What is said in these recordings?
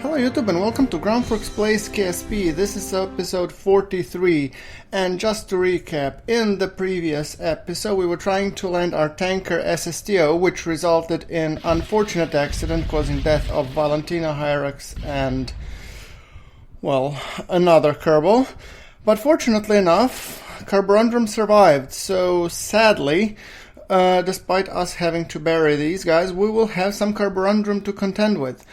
Hello YouTube and welcome to GrunfWorks Plays KSP. This is episode 43, and just to recap, in the previous episode we were trying to land our tanker SSTO, which resulted in unfortunate accident causing death of Valentina, Hyrax and, well, another Kerbal. But fortunately enough, Karborundrum survived, so sadly, despite us having to bury these guys, we will have some Karborundrum to contend with.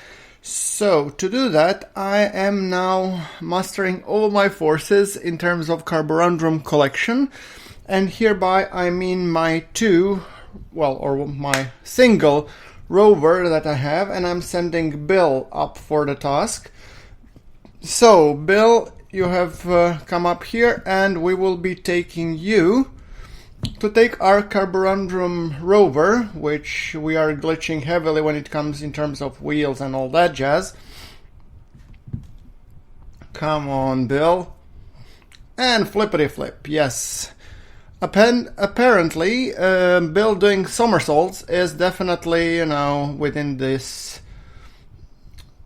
So, to do that, I am now mustering all my forces in terms of Karborundrum collection, and hereby I mean my my single rover that I have, and I'm sending Bill up for the task. So, Bill, you have come up here, and we will be taking you to take our Karborundrum rover, which we are glitching heavily when it comes in terms of wheels and all that jazz. Come on, Bill. And flippity flip, yes. Apparently, Bill doing somersaults is definitely, within this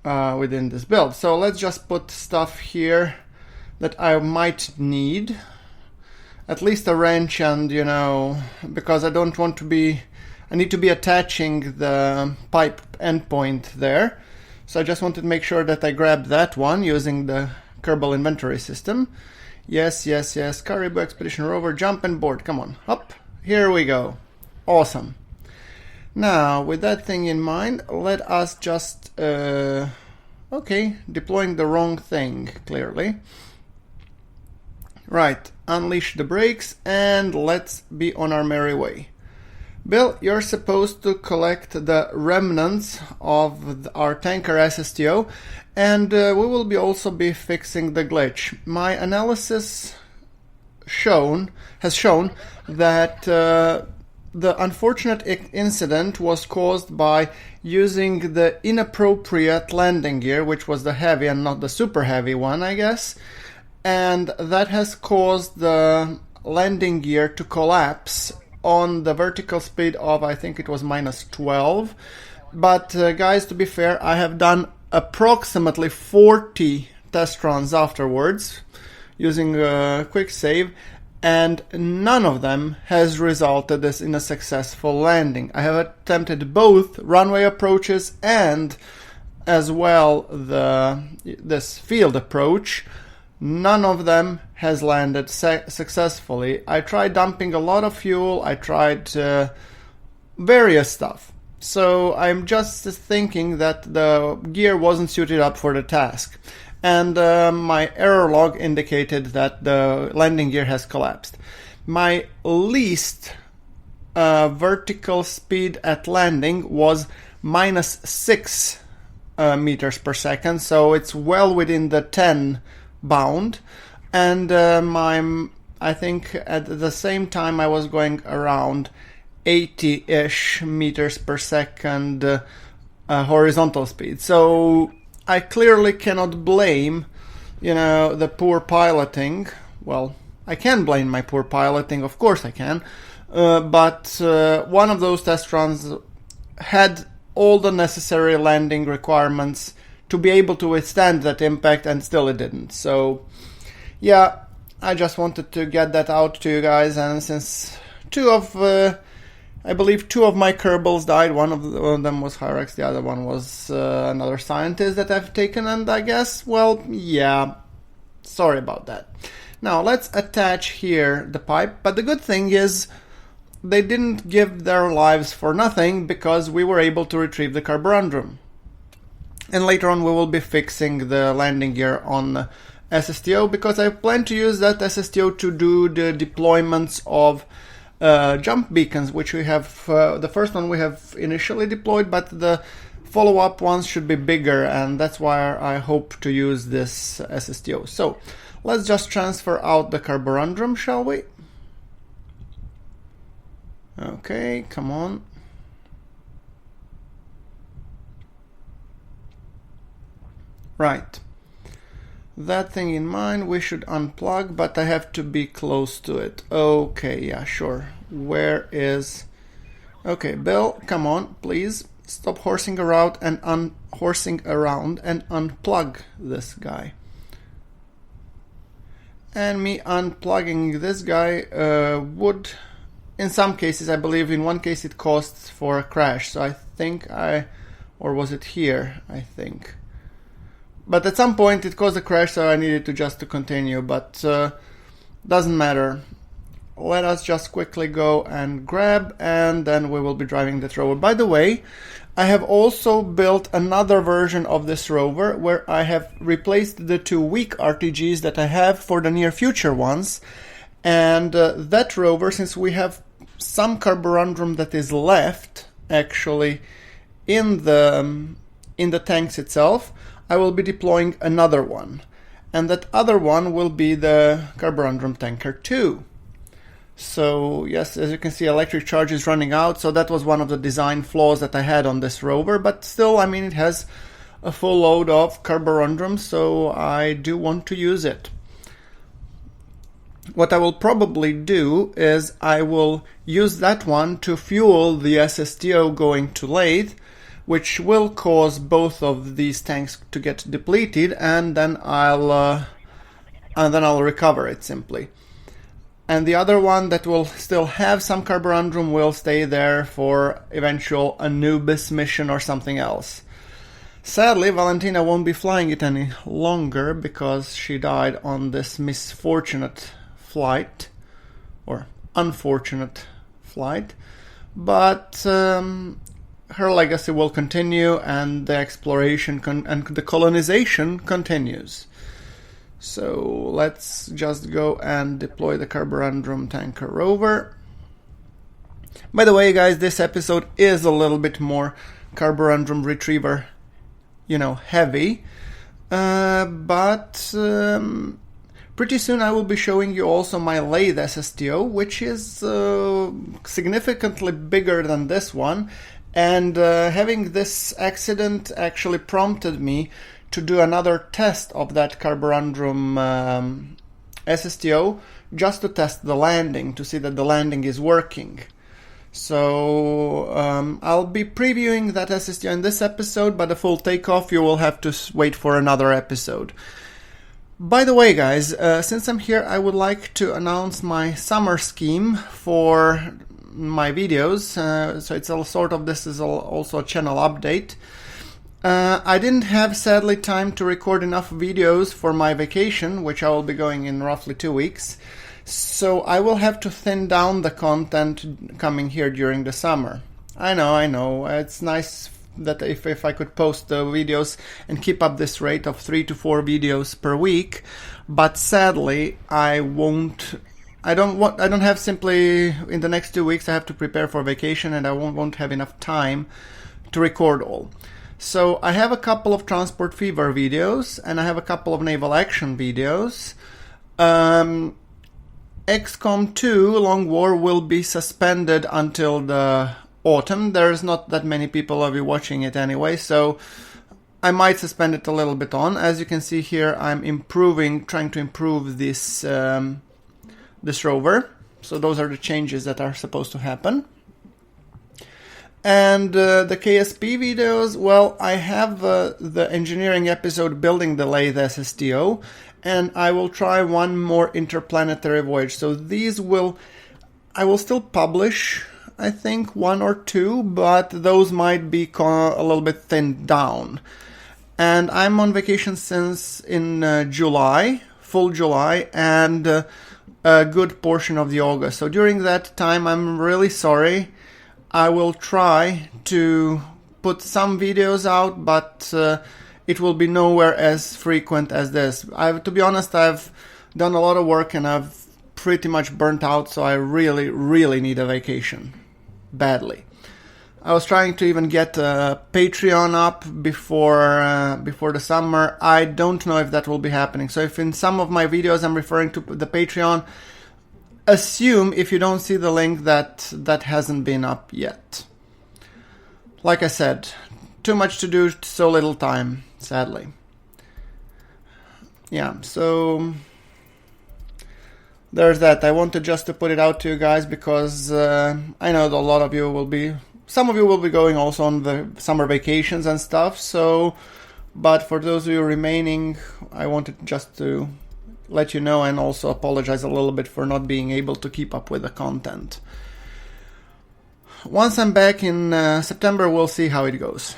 build. So let's just put stuff here that I might need. At least a wrench, and because I don't want to be, I need to be attaching the pipe endpoint there. So I just wanted to make sure that I grab that one using the Kerbal inventory system. Yes, Caribou Expedition Rover, jump and board, come on, up, here we go. Awesome. Now, with that thing in mind, let us just, okay, deploying the wrong thing, clearly. Right, unleash the brakes and let's be on our merry way. Bill, you're supposed to collect the remnants of our tanker SSTO, and we will also be fixing the glitch. My analysis has shown that the unfortunate incident was caused by using the inappropriate landing gear, which was the heavy and not the super heavy one, I guess. And that has caused the landing gear to collapse on the vertical speed of, I think it was -12. But guys, to be fair, I have done approximately 40 test runs afterwards using a quick save, and none of them has resulted in a successful landing. I have attempted both runway approaches and as well this field approach. None of them has landed successfully. I tried dumping a lot of fuel, I tried various stuff. So I'm just thinking that the gear wasn't suited up for the task. And my error log indicated that the landing gear has collapsed. My least vertical speed at landing was -6 meters per second, so it's well within the 10 bound, and I think at the same time I was going around 80-ish meters per second horizontal speed. So I clearly cannot blame, the poor piloting. Well, I can blame my poor piloting, of course I can, but one of those test runs had all the necessary landing requirements to be able to withstand that impact, and still it didn't. So, yeah, I just wanted to get that out to you guys, and since I believe two of my Kerbals died, one of them was Hyrax, the other one was another scientist that I've taken, and I guess, well, yeah, sorry about that. Now, let's attach here the pipe, but the good thing is, they didn't give their lives for nothing, because we were able to retrieve the Karborundrum. And later on we will be fixing the landing gear on SSTO, because I plan to use that SSTO to do the deployments of jump beacons, which we have, the first one we have initially deployed, but the follow-up ones should be bigger, and that's why I hope to use this SSTO. So, let's just transfer out the Karborundrum, shall we? Okay, come on. Right. That thing in mind, we should unplug, but I have to be close to it. Okay, yeah, sure. Where is... Okay, Bill, come on, please. stop horsing around and unplug this guy. And me unplugging this guy would, in some cases, I believe in one case it costs for a crash. So I think or was it here? I think. But at some point it caused a crash, so I needed to just continue. But doesn't matter. Let us just quickly go and grab, and then we will be driving this rover. By the way, I have also built another version of this rover where I have replaced the 2 weak RTGs that I have for the near future ones. And that rover, since we have some Karborundrum that is left actually in the tanks itself, I will be deploying another one. And that other one will be the Karborundrum Tanker 2. So yes, as you can see, electric charge is running out, so that was one of the design flaws that I had on this rover, but still, I mean, it has a full load of Karborundrum, so I do want to use it. What I will probably do is I will use that one to fuel the SSTO going to Lathe, which will cause both of these tanks to get depleted, and then I'll recover it simply. And the other one that will still have some Karborundrum will stay there for eventual Anubis mission or something else. Sadly, Valentina won't be flying it any longer because she died on this misfortunate flight, or unfortunate flight. But her legacy will continue, and the exploration and the colonization continues. So let's just go and deploy the Karborundrum Tanker rover. By the way, guys, this episode is a little bit more Karborundrum retriever, heavy. But pretty soon I will be showing you also my Lathe SSTO, which is significantly bigger than this one. And having this accident actually prompted me to do another test of that Karborundrum SSTO, just to test the landing, to see that the landing is working. So I'll be previewing that SSTO in this episode, but the full takeoff you will have to wait for another episode. By the way, guys, since I'm here, I would like to announce my summer scheme for my videos. So it's all sort of, this is also a channel update. I didn't have, sadly, time to record enough videos for my vacation, which I will be going in roughly 2 weeks. So I will have to thin down the content coming here during the summer. I know. It's nice that if I could post the videos and keep up this rate of 3 to 4 videos per week. But sadly, I don't have simply, in the next 2 weeks, I have to prepare for vacation, and I won't have enough time to record all. So I have a couple of Transport Fever videos, and I have a couple of Naval Action videos. XCOM 2 Long War will be suspended until the autumn. There's not that many people will be watching it anyway, so I might suspend it a little bit on. As you can see here, I'm trying to improve this rover. So those are the changes that are supposed to happen. And the KSP videos, well, I have the engineering episode building the Lathe SSTO, and I will try one more Interplanetary Voyage. So I will still publish, I think, 1 or 2, but those might be a little bit thinned down. And I'm on vacation since in July, full July, and a good portion of the August. So during that time, I'm really sorry. I will try to put some videos out, but it will be nowhere as frequent as this. To be honest, I've done a lot of work and I've pretty much burnt out, so I really, really need a vacation. Badly. I was trying to even get a Patreon up before the summer. I don't know if that will be happening. So if in some of my videos I'm referring to the Patreon, assume if you don't see the link that hasn't been up yet. Like I said, too much to do, so little time, sadly. Yeah, so there's that. I wanted just to put it out to you guys because I know that a lot of you will be some of you will be going also on the summer vacations and stuff, so, but for those of you remaining, I wanted just to let you know and also apologize a little bit for not being able to keep up with the content. Once I'm back in September, we'll see how it goes.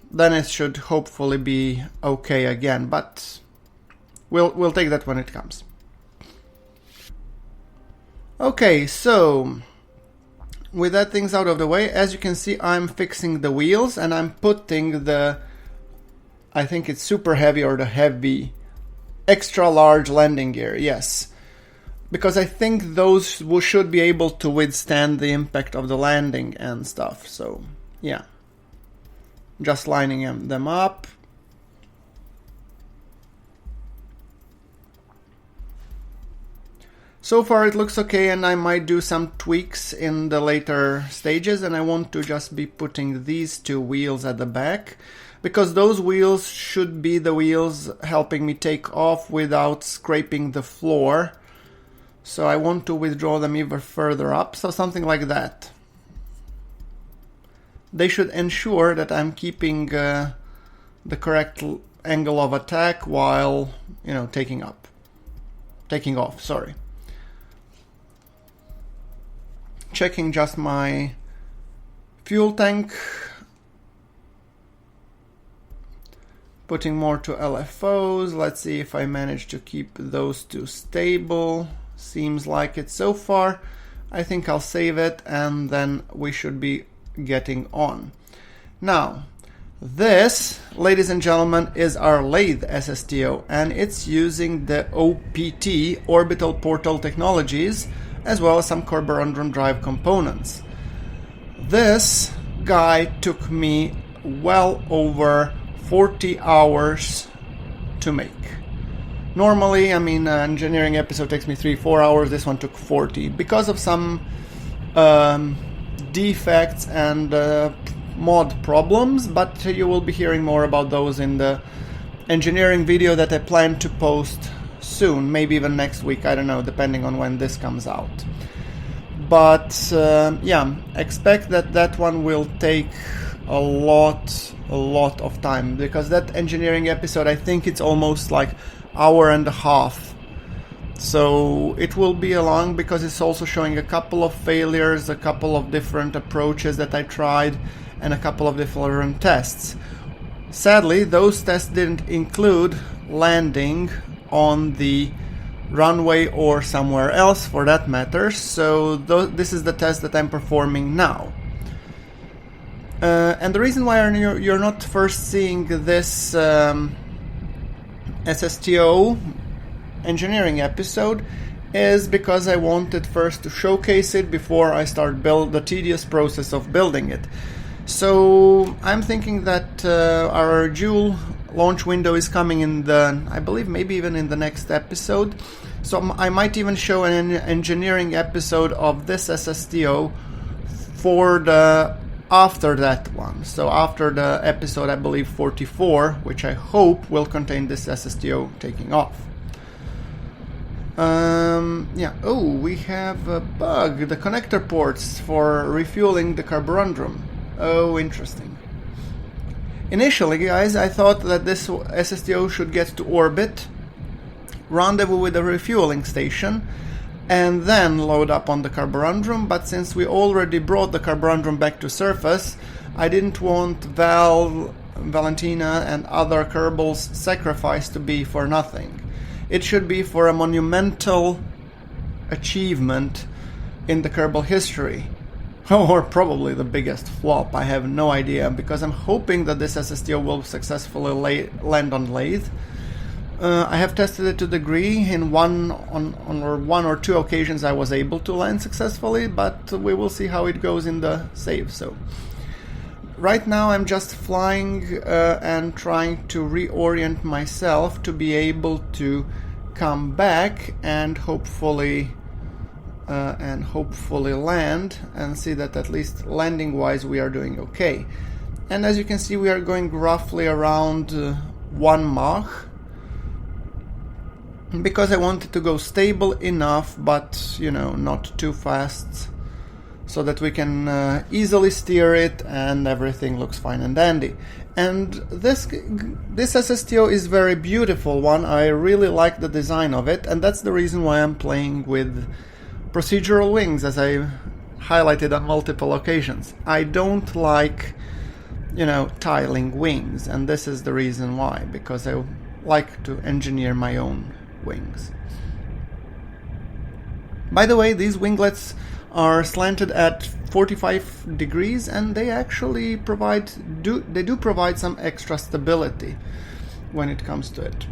Then it should hopefully be okay again, but we'll take that when it comes. Okay, so with that things out of the way, as you can see, I'm fixing the wheels and I'm putting the, I think it's super heavy or the heavy extra large landing gear, yes. Because I think those should be able to withstand the impact of the landing and stuff, so yeah. Just lining them up. So far it looks okay, and I might do some tweaks in the later stages, and I want to just be putting these two wheels at the back, because those wheels should be the wheels helping me take off without scraping the floor. So I want to withdraw them even further up, so something like that. They should ensure that I'm keeping the correct angle of attack while, taking off, sorry. Checking just my fuel tank. Putting more to LFOs. Let's see if I manage to keep those two stable. Seems like it so far. I think I'll save it and then we should be getting on. Now, this, ladies and gentlemen, is our Lathe SSTO, and it's using the OPT, Orbital Portal Technologies, as well as some Karborundrum drive components. This guy took me well over 40 hours to make. Normally, an engineering episode takes me 3-4 hours. This one took 40 because of some defects and mod problems, but you will be hearing more about those in the engineering video that I plan to post soon, maybe even next week, I don't know, depending on when this comes out. But yeah, expect that one will take a lot of time, because that engineering episode, I think it's almost like hour and a half. So it will be long because it's also showing a couple of failures, a couple of different approaches that I tried, and a couple of different tests. Sadly, those tests didn't include landing on the runway or somewhere else for that matter, so this is the test that I'm performing now. And the reason why you're not first seeing this SSTO engineering episode is because I wanted first to showcase it before I start the tedious process of building it. So I'm thinking that our dual launch window is coming in I believe maybe even in the next episode. So I might even show an engineering episode of this SSTO for after that one. So after the episode, I believe 44, which I hope will contain this SSTO taking off. Yeah. Oh, we have a bug. The connector ports for refueling the Karborundrum. Oh, interesting. Initially, guys, I thought that this SSTO should get to orbit, rendezvous with the refueling station, and then load up on the Karborundrum, but since we already brought the Karborundrum back to surface, I didn't want Valentina and other Kerbals sacrifice to be for nothing. It should be for a monumental achievement in the Kerbal history. Or probably the biggest flop, I have no idea, because I'm hoping that this SSTO will successfully land on Lathe. I have tested it to the degree. In one or two occasions I was able to land successfully, but we will see how it goes in the save. So right now I'm just flying and trying to reorient myself to be able to come back and hopefully land and see that at least landing wise we are doing okay. And as you can see, we are going roughly around 1 Mach, because I wanted to go stable enough, but not too fast, so that we can easily steer it and everything looks fine and dandy. And this SSTO is very beautiful one. I really like the design of it, and that's the reason why I'm playing with procedural wings, as I highlighted on multiple occasions. I don't like, you know, tiling wings, and this is the reason why, because I like to engineer my own wings. By the way, these winglets are slanted at 45 degrees, and they actually do provide some extra stability when it comes to it.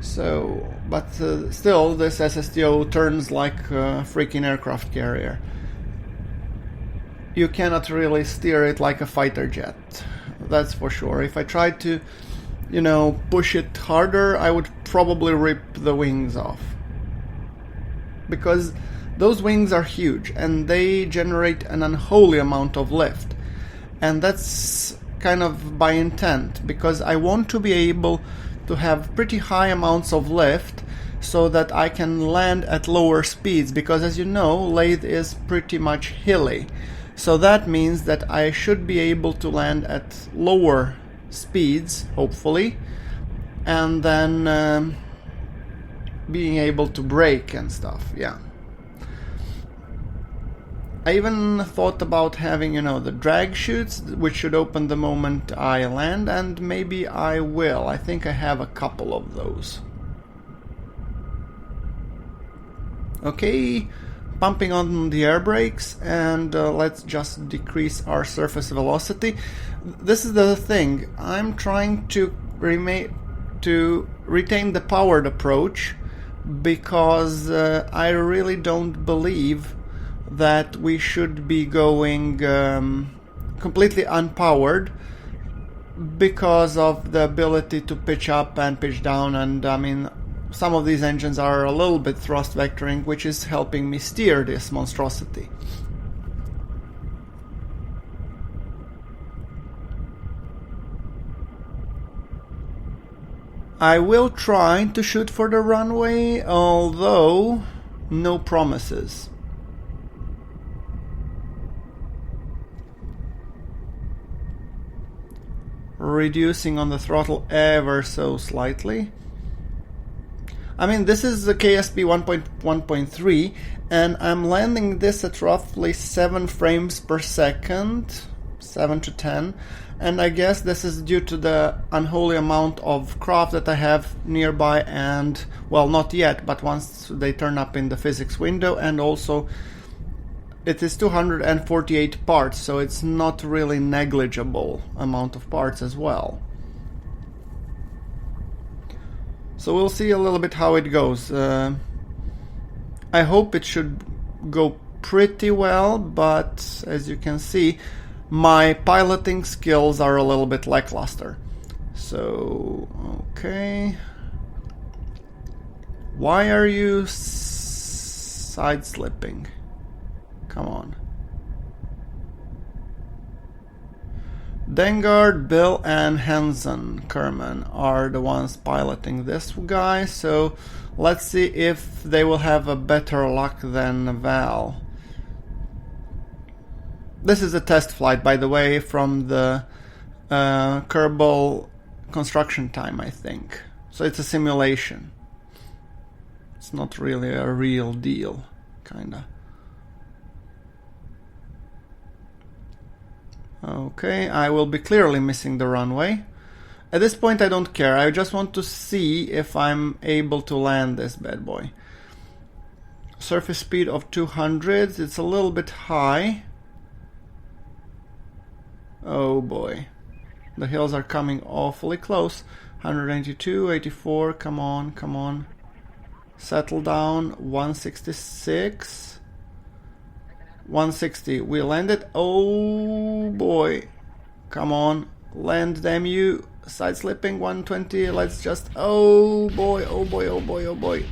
So, but still, this SSTO turns like a freaking aircraft carrier. You cannot really steer it like a fighter jet, that's for sure. If I tried to, you know, push it harder, I would probably rip the wings off. Because those wings are huge and they generate an unholy amount of lift. And that's kind of by intent, because I want to be able to have pretty high amounts of lift so that I can land at lower speeds, because as you know, Lathe is pretty much hilly. So that means that I should be able to land at lower speeds, hopefully, and then being able to brake and stuff, yeah. I even thought about having, you know, the drag chutes, which should open the moment I land, and maybe I will. I think I have a couple of those. Okay, pumping on the air brakes, and let's just decrease our surface velocity. This is the thing. I'm trying to retain the powered approach, because I really don't believe that we should be going completely unpowered, because of the ability to pitch up and pitch down, and I mean, some of these engines are a little bit thrust vectoring, which is helping me steer this monstrosity. I will try to shoot for the runway, although no promises. Reducing on the throttle ever so slightly. I mean, this is the KSP 1.1.3, and I'm landing this at roughly 7 frames per second, 7 to 10, and I guess this is due to the unholy amount of craft that I have nearby, and, well, not yet, but once they turn up in the physics window, and also it is 248 parts, so it's not really negligible amount of parts as well. So we'll see a little bit how it goes. I hope it should go pretty well, but as you can see, my piloting skills are a little bit lackluster. So, okay. Why are you side slipping? Come on. Dengard, Bill, and Hansen Kerman are the ones piloting this guy, so let's see if they will have a better luck than Val. This is a test flight, by the way, from the Kerbal construction time, I think. So it's a simulation. It's not really a real deal, kinda. Okay, I will be clearly missing the runway. At this point I don't care, I just want to see if I'm able to land this bad boy. Surface speed of 200, it's a little bit high. Oh boy, the hills are coming awfully close. 182, 84, come on, come on. Settle down, 166. 160, we landed. Oh boy, come on, land, damn you. Side slipping, 120, let's just, oh boy, oh boy, oh boy, oh boy.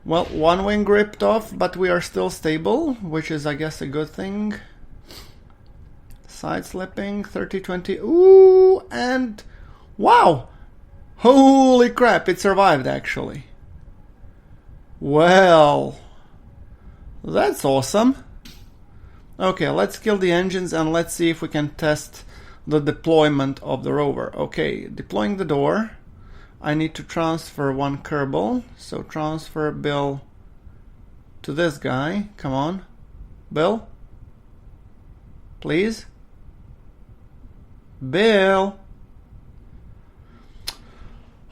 Well, one wing ripped off, but we are still stable, which is, I guess, a good thing. Side slipping, 30, 20, ooh, and wow, holy crap, it survived actually. Well, That's awesome. Okay, let's kill the engines and let's see if we can test the deployment of the rover. Okay, deploying the door. I need to transfer one Kerbal. So transfer Bill to this guy. Come on. Bill? Please? Bill?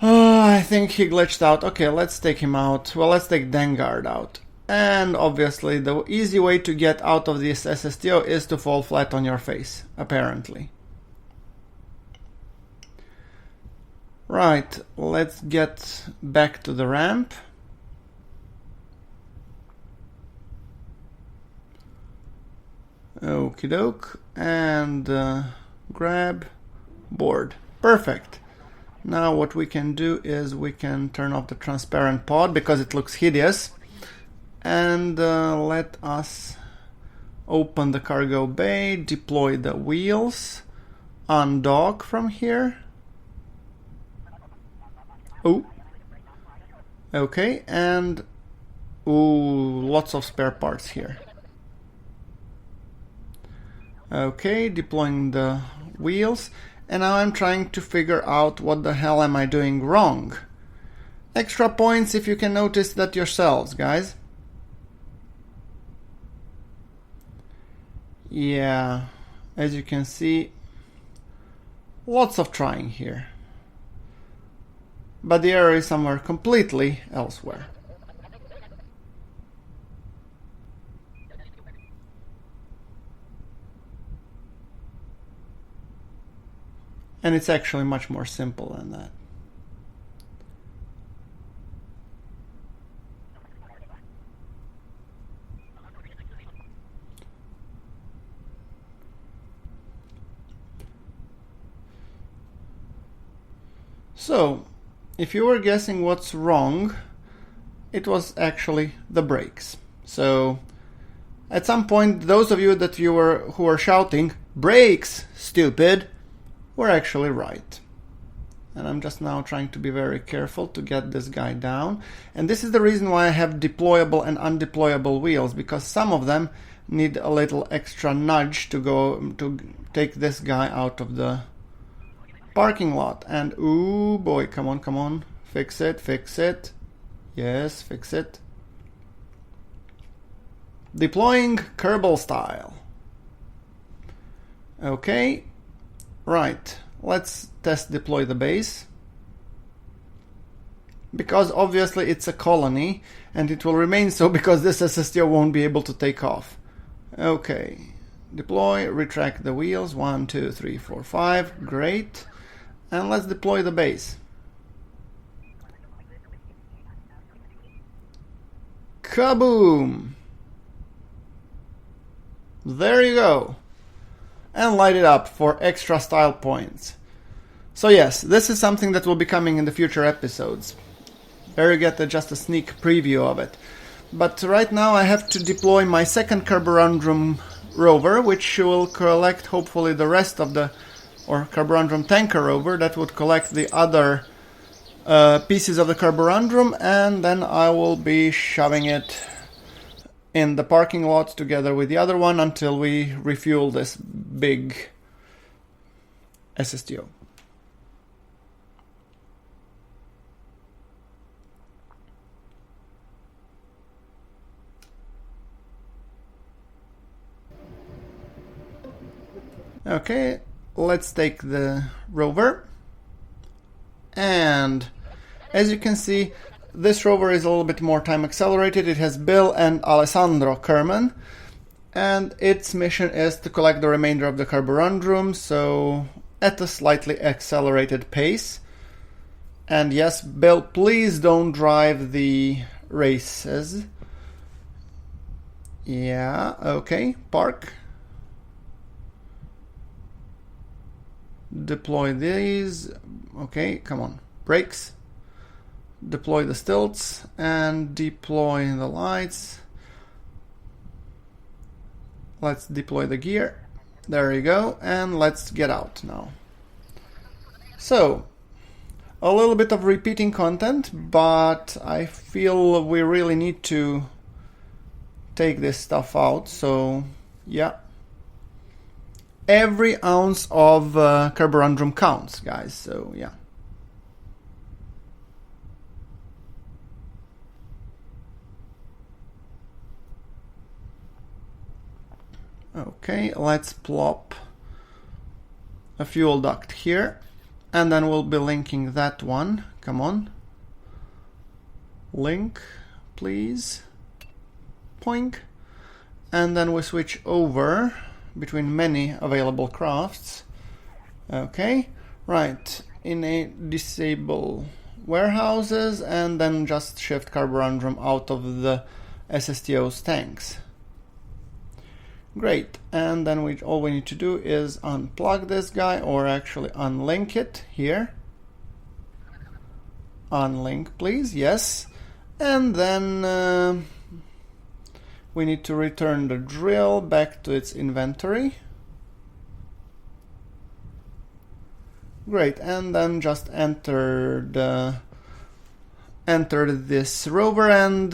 Oh, I think he glitched out. Okay, let's take him out. Well, let's take Dengard out. And obviously the easy way to get out of this SSTO is to fall flat on your face, apparently. Right, let's get back to the ramp. Okie doke, and grab board. Perfect. Now what we can do is we can turn off the transparent pod because it looks hideous. And let us open the cargo bay, deploy the wheels, undock from here. Oh, okay, and ooh, lots of spare parts here. Okay, deploying the wheels, and now I'm trying to figure out what the hell am I doing wrong. Extra points if you can notice that yourselves, guys. Yeah, as you can see, lots of trying here. But the error is somewhere completely elsewhere. And it's actually much more simple than that. So, if you were guessing what's wrong, it was actually the brakes. So, at some point, those of you who were shouting, "Brakes, stupid!" were actually right. And I'm just now trying to be very careful to get this guy down. And this is the reason why I have deployable and undeployable wheels, because some of them need a little extra nudge to take this guy out of the parking lot. And ooh boy, come on, fix it. Yes, fix it. Deploying Kerbal style. Okay, right, let's test deploy the base. Because obviously it's a colony and it will remain so because this SSTO won't be able to take off. Okay, deploy, retract the wheels, 1, 2, 3, 4, 5, great. And let's deploy the base. Kaboom! There you go. And light it up for extra style points. So yes, this is something that will be coming in the future episodes. There you get just a sneak preview of it. But right now I have to deploy my second Karborundrum rover, which will collect hopefully the rest of the Karborundrum tanker rover that would collect the other pieces of the Karborundrum, and then I will be shoving it in the parking lot together with the other one until we refuel this big SSTO. Okay, let's take the rover, and as you can see, this rover is a little bit more time accelerated. It has Bill and Alessandro Kerman, and its mission is to collect the remainder of the Karborundrum, so at a slightly accelerated pace. And yes, Bill, please don't drive the races. Yeah, okay, park. Deploy these. Okay, come on. Brakes. Deploy the stilts and deploy the lights. Let's deploy the gear. There you go. And let's get out now. So, a little bit of repeating content, but I feel we really need to take this stuff out. So yeah, every ounce of Karborundrum counts, guys. So yeah. Okay, let's plop a fuel duct here, and then we'll be linking that one. Come on. Link, please. Poink. And then we switch over between many available crafts. Okay, right. In a disable warehouses, and then just shift Karborundrum out of the SSTO's tanks. Great, and then all we need to do is unplug this guy, or actually unlink it here. Unlink, please, yes. And then we need to return the drill back to its inventory. Great, and then just enter this rover and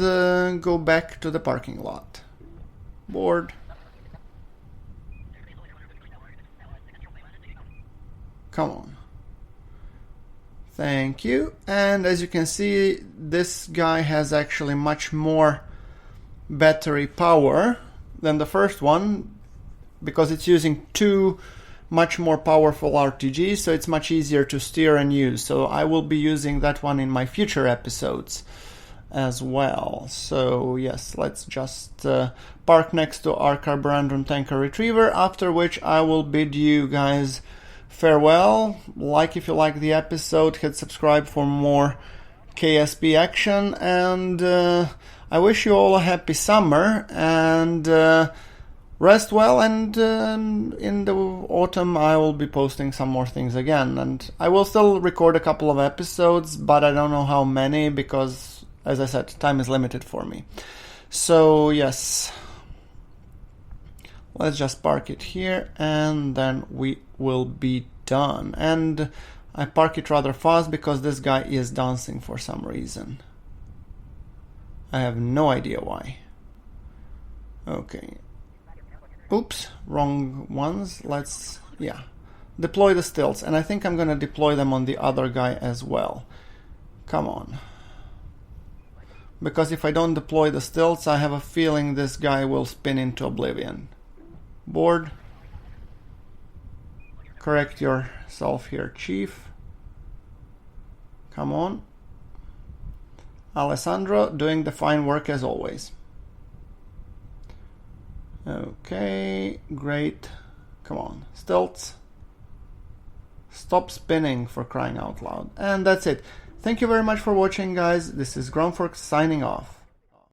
go back to the parking lot. Board. Come on. Thank you. And as you can see, this guy has actually much more battery power than the first one, because it's using two much more powerful RTGs, so it's much easier to steer and use. So I will be using that one in my future episodes as well. So yes, let's just park next to our Karborundrum tanker retriever, after which I will bid you guys farewell. Like if you like the episode, hit subscribe for more KSP action, and I wish you all a happy summer, and rest well, and in the autumn I will be posting some more things again, and I will still record a couple of episodes, but I don't know how many, because as I said, time is limited for me. So yes, let's just park it here, and then we will be done. And I park it rather fast because this guy is dancing for some reason. I have no idea why. Okay. Oops, wrong ones. Let's, yeah, deploy the stilts. And I think I'm gonna deploy them on the other guy as well. Come on. Because if I don't deploy the stilts, I have a feeling this guy will spin into oblivion. Board. Correct yourself here, Chief. Come on. Alessandro doing the fine work as always. Okay, great. Come on, stilts. Stop spinning, for crying out loud. And that's it. Thank you very much for watching, guys. This is GrunfWorks signing off.